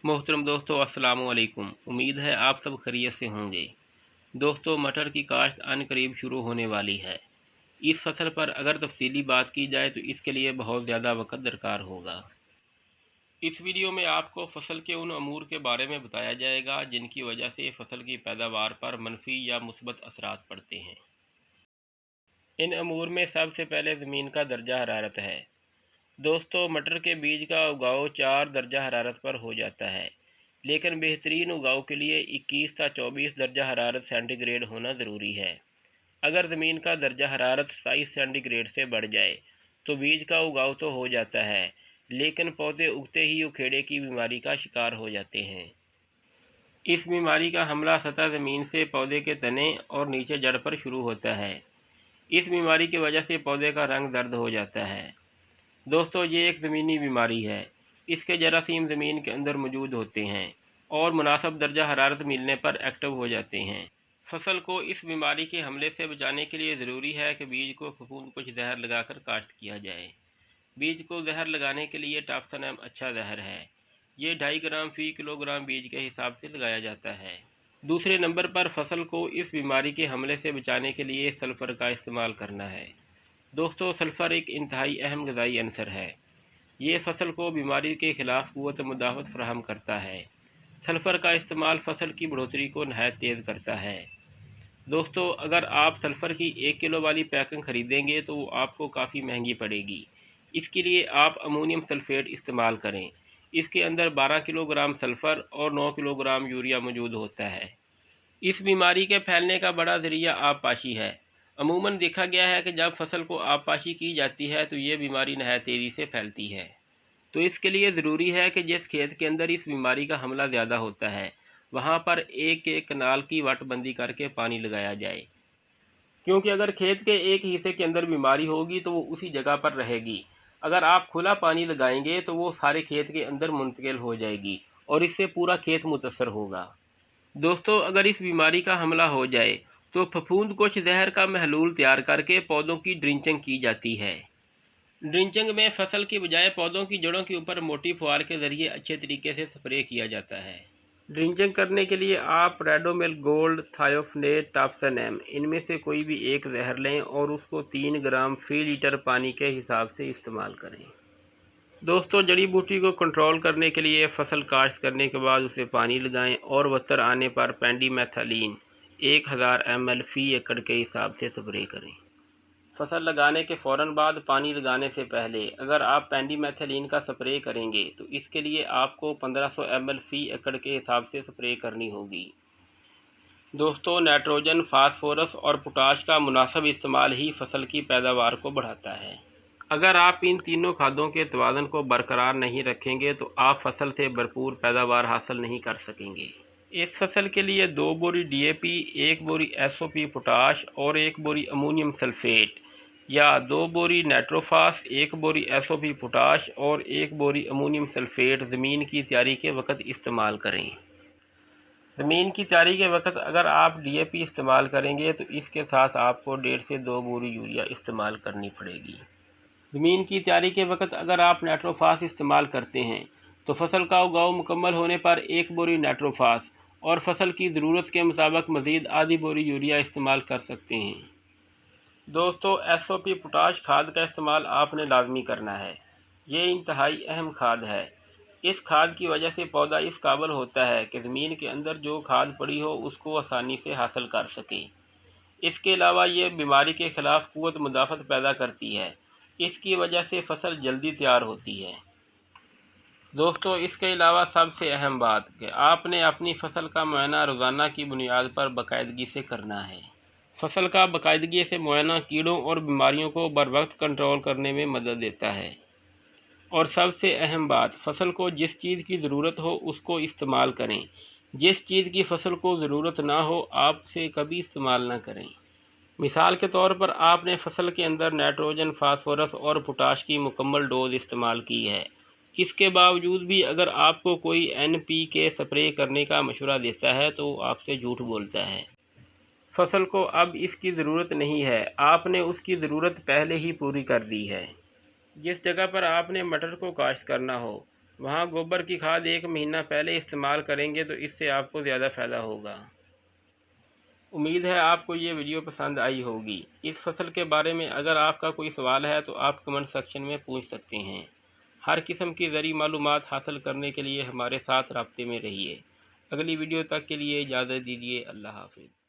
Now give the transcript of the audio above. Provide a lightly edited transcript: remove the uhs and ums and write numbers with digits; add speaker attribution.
Speaker 1: मोहतरम दोस्तों, अस्सलाम वालेकुम। उम्मीद है आप सब खैरियत से होंगे। दोस्तों, मटर की काश्त अनकरीब शुरू होने वाली है। इस फसल पर अगर तफसीली बात की जाए तो इसके लिए बहुत ज़्यादा वक्त दरकार होगा। इस वीडियो में आपको फसल के उन अमूर के बारे में बताया जाएगा जिनकी वजह से फसल की पैदावार पर मनफी या मुस्बत असरात पड़ते हैं। इन अमूर में सबसे पहले ज़मीन का दर्जा हरारत है। दोस्तों, मटर के बीज का उगाव 4 दर्जा हरारत पर हो जाता है, लेकिन बेहतरीन उगाव के लिए 21 या 24 दर्जा हरारत सेंटीग्रेड होना ज़रूरी है। अगर ज़मीन का दर्जा हरारत 27 सेंटीग्रेड से बढ़ जाए तो बीज का उगाव तो हो जाता है, लेकिन पौधे उगते ही उखेड़े की बीमारी का शिकार हो जाते हैं। इस बीमारी का हमला सतह ज़मीन से पौधे के तने और नीचे जड़ पर शुरू होता है। इस बीमारी की वजह से पौधे का रंग जर्द हो जाता है। दोस्तों, ये एक ज़मीनी बीमारी है। इसके जरासीम ज़मीन के अंदर मौजूद होते हैं और मुनासिब दर्जा हरारत मिलने पर एक्टिव हो जाते हैं। फसल को इस बीमारी के हमले से बचाने के लिए ज़रूरी है कि बीज को फफूंद कुछ जहर लगाकर काश्त किया जाए। बीज को जहर लगाने के लिए टाप्सनम अच्छा जहर है। ये 2.5 ग्राम फ़ी किलोग्राम बीज के हिसाब से लगाया जाता है। दूसरे नंबर पर फसल को इस बीमारी के हमले से बचाने के लिए सल्फ़र का इस्तेमाल करना है। दोस्तों, सल्फ़र एक इंतहाई अहम ग़िज़ाई अंसर है। ये फसल को बीमारी के ख़िलाफ़ क़ुव्वत मुदाफ़त फ़राहम करता है। सल्फ़र का इस्तेमाल फसल की बढ़ोतरी को नहायत तेज़ करता है। दोस्तों, अगर आप सल्फ़र की 1 किलो वाली पैकिंग ख़रीदेंगे तो वो आपको काफ़ी महंगी पड़ेगी। इसके लिए आप अमोनियम सल्फ़ेट इस्तेमाल करें। इसके अंदर 12 किलोग्राम सल्फ़र और 9 किलोग्राम यूरिया मौजूद होता है। इस बीमारी के फैलने का बड़ा ज़रिया आबपाशी है। अमूमन देखा गया है कि जब फसल को आबपाशी की जाती है तो ये बीमारी नहायत तेज़ी से फैलती है। तो इसके लिए ज़रूरी है कि जिस खेत के अंदर इस बीमारी का हमला ज़्यादा होता है वहाँ पर एक एक कनाल की वटबंदी करके पानी लगाया जाए, क्योंकि अगर खेत के एक हिस्से के अंदर बीमारी होगी तो वो उसी जगह पर रहेगी। अगर आप खुला पानी लगाएंगे तो वो सारे खेत के अंदर मुंतकिल हो जाएगी और इससे पूरा खेत मुतासर होगा। दोस्तों, अगर इस बीमारी का हमला हो जाए तो फफूंद कुछ जहर का महलूल तैयार करके पौधों की ड्रिंचिंग की जाती है। ड्रिंचिंग में फसल की बजाय पौधों की जड़ों के ऊपर मोटी फुहार के ज़रिए अच्छे तरीके से स्प्रे किया जाता है। ड्रिंचिंग करने के लिए आप रेडोमिल गोल्ड, थायोफनेट, टाप्सनम इनमें से कोई भी एक जहर लें और उसको 3 ग्राम फ़ी लीटर पानी के हिसाब से इस्तेमाल करें। दोस्तों, जड़ी बूटी को कंट्रोल करने के लिए फसल काश्त करने के बाद उसे पानी लगाएं और वतर आने पर पेंडीमेथालीन 1000 ml फ़ी एकड़ के हिसाब से स्प्रे करें। फसल लगाने के फ़ौरन बाद पानी लगाने से पहले अगर आप पेंडीमेथालीन का स्प्रे करेंगे तो इसके लिए आपको 1500 ml फ़ी एकड़ के हिसाब से स्प्रे करनी होगी। दोस्तों, नाइट्रोजन, फास्फोरस और पोटाश का मुनासिब इस्तेमाल ही फसल की पैदावार को बढ़ाता है। अगर आप इन तीनों खादों के तवाज़ुन को बरकरार नहीं रखेंगे तो आप फसल से भरपूर पैदावार हासिल नहीं कर सकेंगे। इस फसल के लिए 2 बोरी DAP, 1 बोरी SOP पोटाश और 1 बोरी अमोनियम सल्फेट या 2 बोरी नाइट्रोफास, 1 बोरी SOP पोटाश और 1 बोरी अमोनियम सल्फेट ज़मीन की तैयारी के वक्त इस्तेमाल करें। ज़मीन की तैयारी के वक्त अगर आप DAP इस्तेमाल करेंगे तो इसके साथ आपको 1.5 से 2 बोरी यूरिया इस्तेमाल करनी पड़ेगी। ज़मीन की तैयारी के वक्त अगर आप नाइट्रोफास इस्तेमाल करते हैं तो फसल का उगाव मुकम्मल होने पर 1 बोरी नाइट्रोफास और फसल की ज़रूरत के मुताबिक मज़ीद आधी बोरी यूरिया इस्तेमाल कर सकते हैं। दोस्तों, SOP पोटाश खाद का इस्तेमाल आपने लाजमी करना है। ये इंतहाई अहम खाद है। इस खाद की वजह से पौधा इस काबिल होता है कि ज़मीन के अंदर जो खाद पड़ी हो उसको आसानी से हासिल कर सके। इसके अलावा ये बीमारी के ख़िलाफ़ क़ुव्वत मुदाफ़त पैदा करती है। इसकी वजह से फसल जल्दी तैयार होती है। दोस्तों, इसके अलावा सबसे अहम बात कि आपने अपनी फसल का मुआयना रोज़ाना की बुनियाद पर बाकायदगी से करना है। फसल का बाकायदगी से मुआयना कीड़ों और बीमारियों को बर वक्त कंट्रोल करने में मदद देता है। और सबसे अहम बात, फसल को जिस चीज़ की ज़रूरत हो उसको इस्तेमाल करें। जिस चीज़ की फसल को ज़रूरत ना हो आप उसे कभी इस्तेमाल ना करें। मिसाल के तौर पर आपने फसल के अंदर नाइट्रोजन, फास्फोरस और पोटाश की मुकम्मल डोज इस्तेमाल की है। इसके बावजूद भी अगर आपको कोई NPK स्प्रे करने का मशवरा देता है तो आपसे झूठ बोलता है। फसल को अब इसकी ज़रूरत नहीं है, आपने उसकी ज़रूरत पहले ही पूरी कर दी है। जिस जगह पर आपने मटर को काश्त करना हो وہاں گوبر کی کھاد 1 مہینہ پہلے استعمال کریں گے تو اس سے آپ کو زیادہ فائدہ ہوگا۔ امید ہے آپ کو یہ ویڈیو پسند آئی ہوگی۔ اس فصل کے بارے میں اگر آپ کا کوئی سوال ہے تو آپ کمنٹ سیکشن میں پوچھ سکتے ہیں۔ ہر قسم کی زرعی معلومات حاصل کرنے کے لیے ہمارے ساتھ رابطے میں رہیے۔ اگلی ویڈیو تک کے لیے اجازت دیجیے۔ اللہ حافظ۔